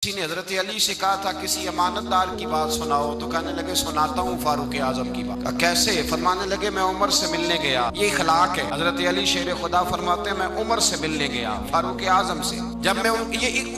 किसी ने हजरत अली से कहा था किसी अमानतदार की बात सुनाओ, तो कहने लगे सुनाता हूँ फारूक आजम की बात। कैसे? फरमाने लगे मैं उमर से मिलने गया। ये इखलाक है। हजरत अली शेर खुदा फरमाते हैं मैं उमर से मिलने गया, फारूक आजम से। जब मैं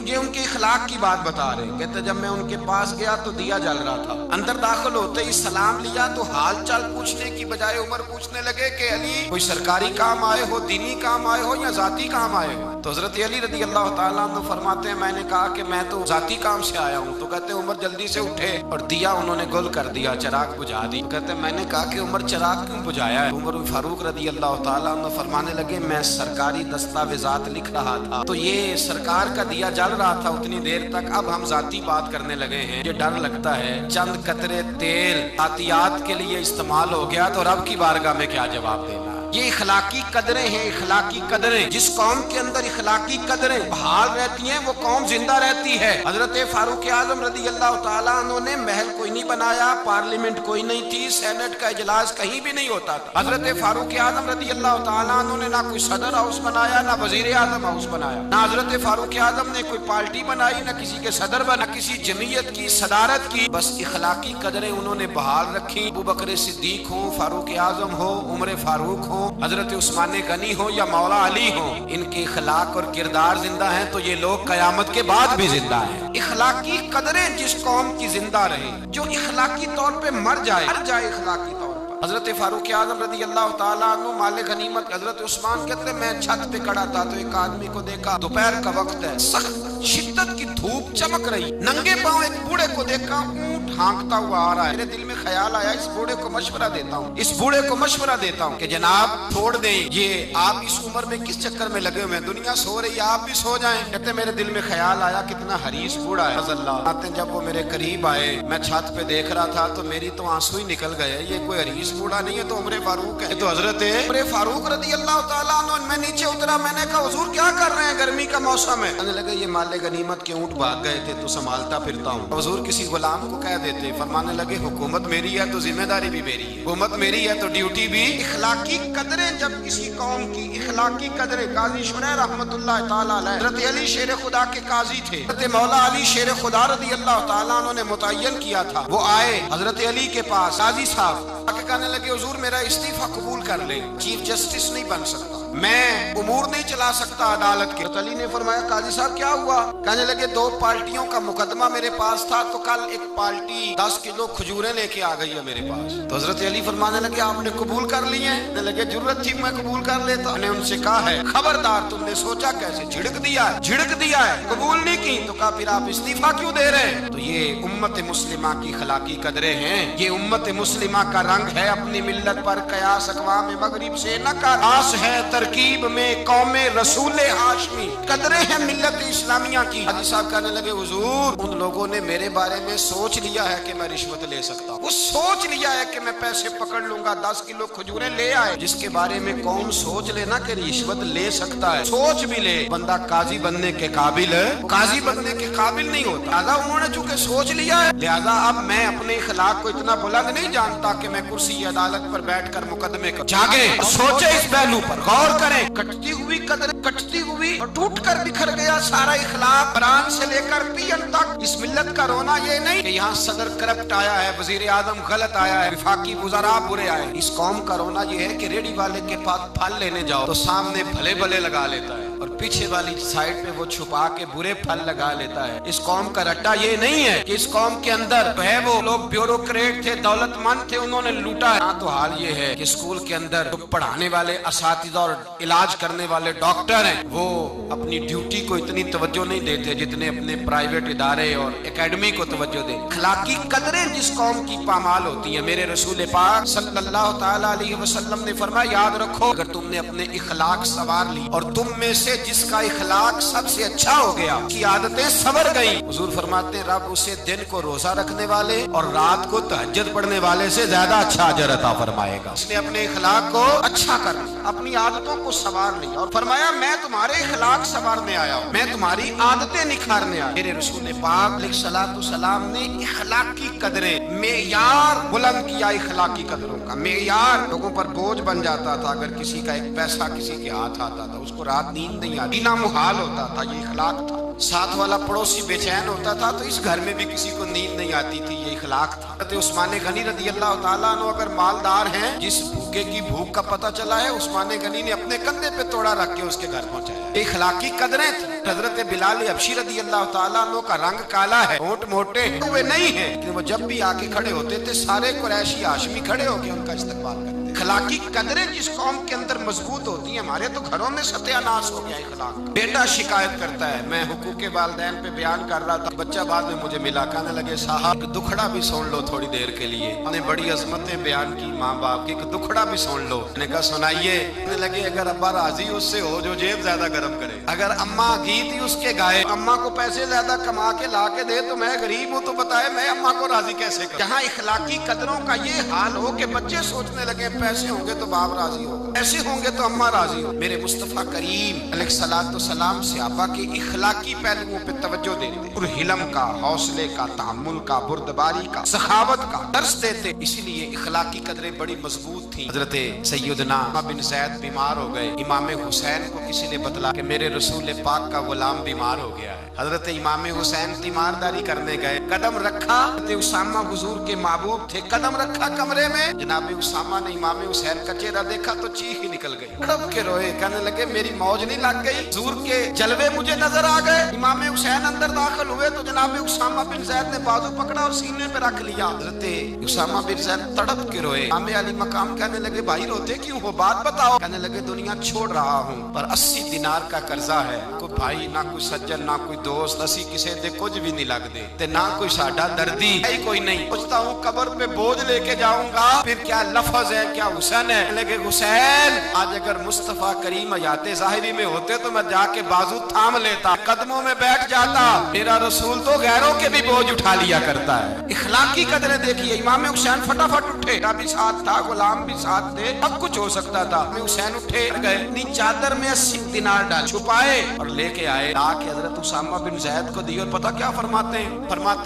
ये उनके इखलाक की बात बता रहे, कहते जब मैं उनके पास गया तो दिया जल रहा था। अंदर दाखिल होते ही सलाम लिया तो हाल चाल पूछने की बजाय उमर पूछने लगे कि अली कोई सरकारी काम आए हो, दीनी काम आए हो या जाती काम आए हो? तो हजरत अली रदी अल्लाह ताला अन्हु फरमाते हैं मैंने कहा कि मैं तो जाती काम से आया हूँ। तो कहते उमर जल्दी से उठे और दिया उन्होंने गुल कर दिया, चिराग बुझा दी। तो कहते मैंने कहा कि उमर चिराग क्यों बुझाया है? उमर फारूक रदी अल्लाह ताला अन्हु फरमाने लगे मैं सरकारी दस्तावेजात लिख रहा था तो ये सरकार का दिया जल रहा था उतनी देर तक। अब हम जाती बात करने लगे हैं, ये डर लगता है चंद कतरे तेल आतियात के लिए इस्तेमाल हो गया तो रब की बारगाह में क्या जवाब देना। ये इखलाकी कदरें हैं, इखलाकी कदरें। जिस कौम के अंदर इखलाकी कदरें बहाल रहती हैं वो कौम जिंदा रहती है। हजरत फारूक आजम रदी अल्लाह ताला अन्हु ने महल कोई नहीं बनाया, पार्लियामेंट कोई नहीं थी, सेनेट का इजलास कहीं भी नहीं होता था। हजरत फारूक आजम रदी अल्लाह ताला अन्हु ने ना कोई सदर हाउस बनाया, ना वजीर आजम हाउस बनाया, ना हजरत फारूक आजम ने कोई पार्टी बनाई, ना किसी के सदर बना, किसी जमीयत की सदारत की। बस इखलाकी कदरें उन्होंने बहाल रखी। अबू बकर सिद्दीक हो, फारूक आजम हो, उमर फारूक हो, हजरत उस्मान गनी हो या मौला अली हो, इनके इखलाक और किरदार जिंदा हैं तो ये लोग कयामत के बाद भी जिंदा हैं। इखलाकी कदरें जिस कौम की जिंदा रहे, जो इखलाकी तौर पे मर जाए इखलाकी तौर पर। हजरत फारूक आजम रदी अल्लाह ताला अन्हु माले गनीमत। हजरत उस्मान कहते मैं छत पे खड़ा था तो एक आदमी को देखा, दोपहर का वक्त है, सख्त शिद्दत की धूप चमक रही, नंगे पांव एक बूढ़े को देखा, ऊंट हाँकता हुआ आ रहा है। मेरे दिल में ख्याल आया इस बूढ़े को मशवरा देता हूँ, इस बूढ़े को मशवरा देता हूँ कि जनाब छोड़ दें ये आप इस उम्र में किस चक्कर में लगे हुए हैं, दुनिया सो रही है आप भी सो जाएं। कहते मेरे दिल में ख्याल आया कितना हरीस बूढ़ा है। आते जब वो मेरे करीब आए मैं छत पे देख रहा था तो मेरी तो आंसू ही निकल गए। ये कोई हरीस बूढ़ा नहीं है तो उमर फारूक है। तो हजरत उमर फारूक रदी अल्लाह ताला अन्हु। मैं नीचे उतरा, मैंने कहा हुजूर क्या कर रहे हैं, गर्मी का मौसम है। कहने लगे ये माले गनीमत के ऊंट भाग गए थे तो संभालता फिरता हूँ। हुजूर किसी गुलाम को कह देते। फरमाने लगे हुकूमत मेरी है तो जिम्मेदारी भी मेरी है, हुकूमत मेरी है तो ड्यूटी भी। इखलाकी कदरें जब किसी कौम की इखलाकी कदरें, काजी शुरैह रहमतुल्लाह ताला अलैह हजरत अली शेर खुदा के काजी थे, हजरत मौला अली शेर खुदा रदी अल्लाह ताला उन्होंने मुतय्यन किया था। वो आए हजरत अली के पास, काजी साहब आके कहने लगे हुजूर मेरा इस्तीफा कबूल कर ले, चीफ जस्टिस नहीं बन सकता, मैं उमूर नहीं चला सकता अदालत के। अली ने फरमाया काजी साहब क्या हुआ? कहने लगे दो पार्टियों का मुकदमा मेरे पास था तो कल एक पार्टी 10 किलो खजूरें लेके आ गई है मेरे पास। तो हजरत अली फरमाने लगे आपने कबूल कर ली है? कहने लगे जरूरत थी मैं कबूल कर लेता। मैंने उनसे कहा है खबरदार तुमने सोचा कैसे, झिड़क दिया है, कबूल नहीं की। तो कहा फिर आप इस्तीफा क्यों दे रहे हैं? तो ये उम्मत मुस्लिमा की खलाकी कदरें हैं, ये उम्मत मुस्लिमा का रंग है। अपनी मिल्लत पर कयास अक़वाम मगरिब से न कर, आस है तरकीब में कौमे रसूले हाशमी। कदरें हैं मिल्लत इस्लामिया की। हाजी साहब कहने लगे हुजूर उन लोगों ने मेरे बारे में सोच लिया है कि मैं रिश्वत ले सकता हूँ, वो सोच लिया है कि मैं पैसे पकड़ लूंगा, 10 किलो खजूरें ले आए। जिसके बारे में कौम सोच लेना कि रिश्वत ले सकता है, सोच भी ले, बंदा काजी बनने के काबिल है, काजी बनने के काबिल नहीं होता। लिहाजा उन्होंने चूंकि सोच लिया है, लिहाजा अब मैं अपने इखलाक को इतना बुलंद नहीं जानता कि मैं कुर्सी अदालत पर बैठकर मुकदमे कर जागे। सोचे इस पहलू पर गौर करें। कटती हुई कदर कटती हुई और टूट कर बिखर गया सारा इखलाक, बरान से लेकर पियन तक। इस मिल्लत का रोना ये नहीं कि यहाँ सदर करप्ट आया है, वजीर आजम गलत आया है, विफाकी वज़रा बुरे आए। इस कौम का रोना ये है कि रेडी वाले के पास फल लेने जाओ तो सामने भले भले लगा लेता है और पीछे वाली साइड पे वो छुपा के बुरे फल लगा लेता है। इस कौम का रट्टा ये नहीं है कि इस कौम के अंदर है वो लोग ब्यूरोक्रेट थे, दौलतमंद थे, उन्होंने लूटा। यहाँ तो हाल ये है कि स्कूल के अंदर जो पढ़ाने वाले असातिज़ा और इलाज करने वाले डॉक्टर हैं वो अपनी ड्यूटी को इतनी तवज्जो नहीं देते जितने अपने प्राइवेट इदारे और एकेडमी को तवज्जो दे। अखलाकी कदरें जिस कौम की पामाल होती है, मेरे रसूल पाक सल्लल्लाहु ताला अलैहि वसल्लम ने फरमाया याद रखो अगर तुमने अपने इखलाक सवार ली और तुम में से जिसका इखलाक सबसे अच्छा हो गया, की आदतें सवर गई, हुजूर फरमाते रब उसे दिन को रोजा रखने वाले और रात को तहज्जुद पढ़ने वाले से ज्यादा अच्छा अजर अता फरमाएगा। उसने अपने इखलाक को अच्छा कर लिया, अपनी आदतों को सवार लिया और फरमाया मैं तुम्हारे इखलाक सवारने आया हूँ, मैं तुम्हारी आदतें निखारने आया। मेरे रसूल पाक अलैहिस्सलातु सलाम ने इखलाक की कदरें, मेयार बुलंद किया। इखलाकी कदरों का मेयार लोगों पर बोझ बन जाता था। अगर किसी का एक पैसा किसी के हाथ आता था उसको रात नींद नहीं आती, ना मुहाल होता था। ये इखलाक था। साथ वाला पड़ोसी बेचैन होता था तो इस घर में भी किसी को नींद नहीं आती थी। ये इखलाक था। उस्मान गनी रदी अल्लाह ताला अन्हु अगर मालदार हैं, जिस भूखे की भूख का पता चला है, उस्मान गनी ने अपने कंधे पे तोड़ा रख के उसके घर पहुंचाया। इखलाकी कदरें थी। हजरत बिलाल हबशी रदी अल्लाह ताला अन्हु का रंग काला है, होंठ मोटे हुए नहीं है, लेकिन वो जब भी आके खड़े होते थे सारे कुरैशी हाशमी खड़े होकर उनका इस्तकबाल करते। इखलाकी कदरें जिस कौम के अंदर मजबूत होती हैं, हमारे तो घरों में सत्यानाश हो गया इखलाक। बेटा शिकायत करता है, मैं हुकूक वालिदैन पे बयान कर रहा था, बच्चा बाद में मुझे मिला, कहने लगे साहब दुखड़ा भी सुन लो थोड़ी देर के लिए। हमने बड़ी अजमतें बयान की माँ बाप की, दुखड़ा भी सुन लो। मैंने कहा सुनाइए। कहने लगे अगर अब्बा राजी उससे हो जो जेब ज्यादा गर्म करे, अगर अम्मा गीत ही उसके गाए, अम्मा को पैसे ज्यादा कमा के ला के दे तो मैं गरीब हूँ तो बताए मैं अम्मा को राजी कैसे करूं। जहाँ इखलाकी कदरों का ये हाल हो कि बच्चे सोचने लगे पैसे होंगे तो बाप राजी होगा, ऐसे होंगे तो अम्मा राजी हो। मेरे मुस्तफा करीम अलैहिस्सलातु सलाम सहाबा के इखलाकी पहलुओं पे तवज्जो देते और हिलम का, हौसले का, तहम्मुल का, बुर्दबारी का, सखावत का दर्स देते। इसीलिए इखलाकी कदरें बड़ी मजबूत थी। हजरत सैयदना बिन ज़ैद बीमार हो गए। इमाम हुसैन को किसी ने बतला कि मेरे रसूल पाक का गुलाम बीमार हो गया है। हजरत इमाम हुसैन तीमारदारी करने गए, कदम रखा, उसामा हुजूर के महबूब थे, कदम रखा कमरे में, जनाब उसामा ने इमाम हुसैन का चेहरा देखा तो चीख ही निकल गई, तड़प के रोए, कहने लगे मेरी मौज नहीं लग गई, हुजूर के जलवे मुझे नजर आ गए। इमाम हुसैन अंदर दाखिल हुए तो जनाब उसामा बिन ज़ैद ने बाजू पकड़ा और सीने पे रख लिया। हजरत उसामा बिन ज़ैद तड़प के रोए। इमाम अली मकाम कहने लगे भाई रोते क्यों हो, बात बताओ। कहने लगे दुनिया छोड़ रहा हूँ पर 80 दिनार का कर्जा है, कोई भाई ना कोई सज्जन ना कोई दोस्त, असी किसी दे कुछ भी नहीं लगते ते ना कोई साडा दर्दी है कोई नहीं। पूछता हूँ कब्र पे बोझ लेके जाऊंगा, फिर क्या लफ्ज है क्या हुसैन है। लगे हुसैन आज अगर मुस्तफा करीम हयाते ज़ाहिरी में होते तो मैं जाके बाजू थाम लेता, कदमों में बैठ जाता। मेरा रसूल तो गैरों के भी बोझ उठा लिया करता है। इखलाकी कदरें देखिए। इमाम हुसैन फटाफट उठे, भी साथ था, गुलाम भी साथ थे, अब कुछ हो सकता था। हुसैन उठे गए, नी चादर में 80 दिनार डाल छुपाए और लेके आए, आके हजरत उसामा बिन ज़ैद को दी। और पता क्या फरमाते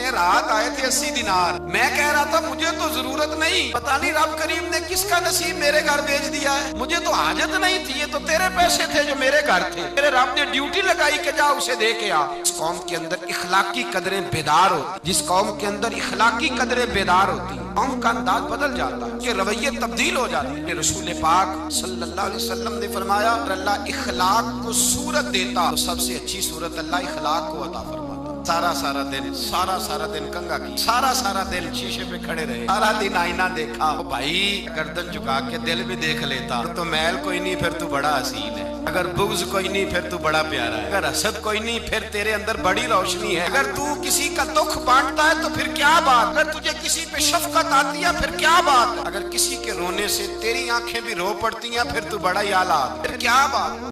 हैं रात आए थे 80 दिनार, मैं कह रहा था मुझे तो जरूरत नहीं, पता नहीं रब करीम ने किसका नसीब मेरे घर भेज दिया है, मुझे तो हाजत नहीं थी, ये तो तेरे पैसे थे जो मेरे घर थे, मेरे रब ने ड्यूटी लगाई कि जा उसे दे के आ। इस कौम के अंदर इखलाकी कदरें बेदार होती, जिस कौम के अंदर इखलाकी कदरें बेदार होती, कौम का अंदाज बदल जाता है, रवैये तब्दील हो जाते हैं। रसूल पाक सल्लल्लाहु अलैहि वसल्लम ने फरमाया अल्लाह इखलाक को सूरत देता तो सबसे अच्छी सूरत अल्लाह इखलाक को अता फरमाता। सारा दिन कंगा की, सारा दिन शीशे पे खड़े रहे, सारा दिन आईना देखा। ओ भाई गर्दन झुका के दिल भी देख लेता तो मैल कोई नहीं फिर तू बड़ा हसीन है, अगर बुग़्ज़ कोई नहीं फिर तू बड़ा प्यारा है, अगर हसद कोई नहीं फिर तेरे अंदर बड़ी रोशनी है, अगर तू किसी का दुख बांटता है तो फिर क्या बात, अगर तुझे किसी पे शफकत आती है फिर क्या बात, अगर किसी के रोने से तेरी आंखें भी रो पड़ती हैं फिर तू बड़ा ही आला, फिर क्या बात।